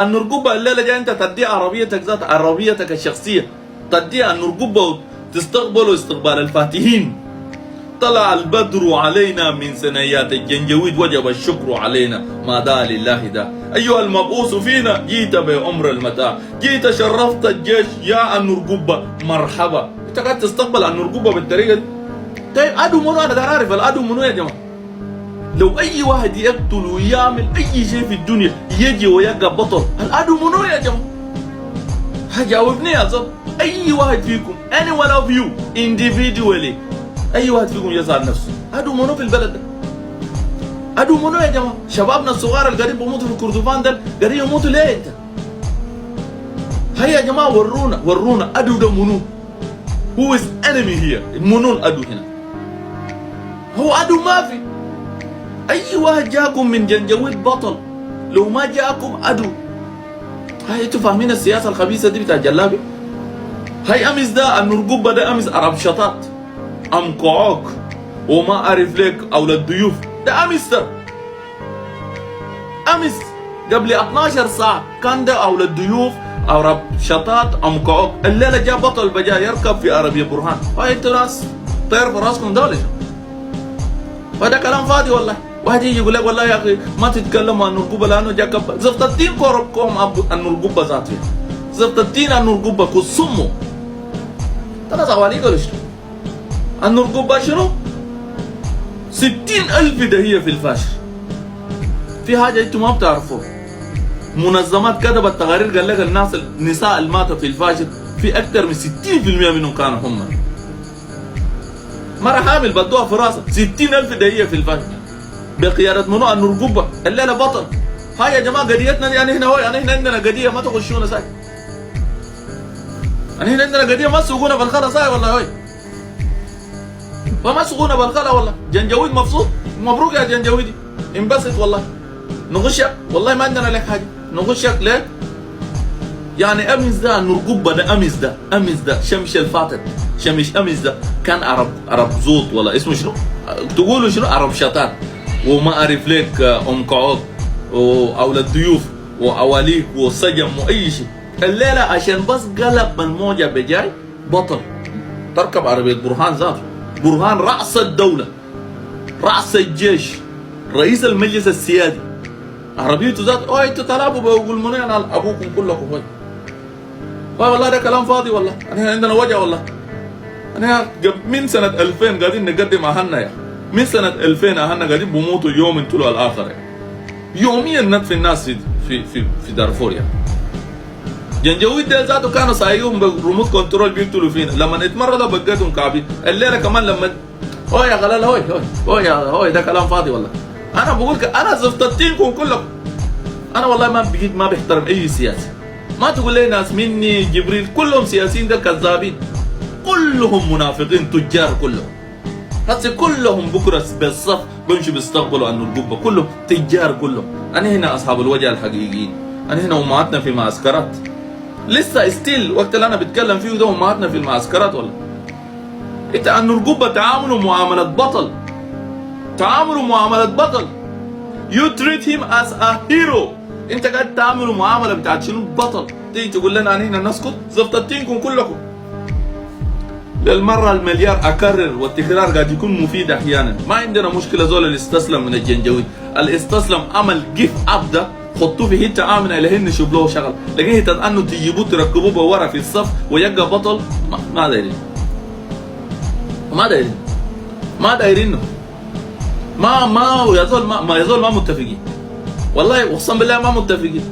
النرقوبة الليلة جاي انت تدي عربيتك ذات عربيتك الشخصية، تديها النرقوبة وتستقبلوا استقبال الفاتحين. طلع البدر علينا من سنيات الجنجويد وجب الشكر علينا ما دا لله دا. أيها المبعوث فينا جيت بأمر المتاع، جيت شرفت الجيش يا النرقوبة مرحبا. انت قاعد تستقبل النرقوبة بالطريقة دي. طيب عدو منو؟ انا عارف العدو منو يا جماعة. لو اي واحد يقتل ويعمل اي شيء في الدنيا يجي ويلقى بطل، العدو منو يا جماعة؟ هجاوبني يا زلمة. اي واحد فيكم any one of you individually، اي واحد فيكم يسأل نفسه عدو منو في البلد ده؟ عدو منو يا جماعة؟ شبابنا الصغار اللي قاعدين بيموتوا في كردفان ده قاعدين يموتوا ليه انت؟ هيا يا جماعة ورونا عدو ده منو؟ Who is enemy here؟ منو العدو هنا؟ هو عدو ما في. اي واحد جاكم من جنجويد بطل، لو ما جاكم عدو. هاي انتوا فاهمين السياسة الخبيثة دي بتاع جلابي؟ هاي امس ده النرقوبة ده امس عرب شطات ام قعوك وما اعرف ليك اولاد ضيوف ده امس ده. امس قبل 12 ساعة كان ده اولاد ضيوف عرب شطات ام قعوك. الليلة جاء بطل بجا يركب في عربية برهان. هاي انتوا ناس طير في راسكم ده ولا شو؟ وهذا كلام فاضي والله. واحد يجي يقول لك والله يا اخي ما تتكلموا عن النرقوبة لانه جا كب زفت الدين كوربكم النرقوبة ذاتها. زفت الدين النرقوبة كسموا. ترى زواليك ولا شنو؟ النرقوبة شنو؟ 60,000 دهية في الفاشر. في حاجة انتم ما بتعرفوها. منظمات كتبت تقارير قال لك النساء اللي ماتوا في الفاشر في أكثر من 60% منهم كانوا هم. مرة حامل بدوها في راسها 60,000 دهية في الفاشر. بقيادة منو؟ النرقوبة. الليلة بطل. هاي يا جماعة قضيتنا دي يعني هنا هو يعني هنا عندنا قضية ما تخشونا ساي. يعني هنا عندنا قضية ما تسوقونا بالخلا ساي والله هاي. فما تسوقونا بالخلا والله. جنجويد مبسوط. مبروك يا جنجويدي. انبسط والله. نغشك والله ما عندنا لك حاجة. نغشك ليه؟ يعني امس ده النرقوبة ده امس ده شمش الفاتت شمش امس ده كان عرب زوط ولا اسمه شنو؟ تقولوا شنو؟ عرب شطات وما اعرف ليك ام قعود واولاد ضيوف واواليك وسجم واي شيء. الليله عشان بس قلب الموجه بجاي بطل تركب عربيه برهان ذاته. برهان راس الدوله، راس الجيش، رئيس المجلس السيادي، عربيته ذات. اوه انتوا تلعبوا بقول منو انا ابوكم كلكم هاي. والله ده كلام فاضي والله. احنا عندنا وجع والله. انا من سنه 2000 قاعدين نقدم اهلنا يا من سنة 2000 أهلنا قاعدين بموتوا يوم تلو الآخر يعني. يوميا ندفن الناس في دارفور يعني. جنجويد ده ذاته كانوا سايقهم بريموت كنترول بيقتلوا فينا. لما اتمرضوا بقيتهم كعبين. الليلة كمان لما هو يا غلال هو ده كلام فاضي والله. أنا بقول أنا زفتتينكم كلكم. أنا والله ما بيحترم أي سياسي. ما تقول لي ناس مني جبريل كلهم سياسيين ده كذابين. كلهم منافقين تجار كلهم. هسه كلهم بكره بالصف بيمشوا بيستقبلوا النرقوبة. كلهم تجار كلهم. أنا هنا أصحاب الوجه الحقيقيين. أنا هنا أمهاتنا في معسكرات. لسه ستيل وقت اللي أنا بتكلم فيه ده أمهاتنا في المعسكرات والله. أنت النرقوبة تعاملوا معاملة بطل. تعاملوا معاملة بطل. You treat him as a hero. أنت قاعد تعاملوا معاملة بتاعت شنو؟ بطل. تيجي تقول لنا أنا هنا نسكت؟ زفتتينكم كلكم. للمرة المليار أكرر والتكرار قاعد يكون مفيد أحيانا. ما عندنا مشكلة زول اللي استسلم من الجنجويد. اللي استسلم عمل جيف أب ده خطوه في حتة آمنة إلى هن شوف له شغل. لكن حتة أنه تجيبوه تركبوه بورا في الصف ويبقى بطل ما دايرين. ما دايرينه. ما يزول ما متفقين. والله أقسم بالله ما متفقين.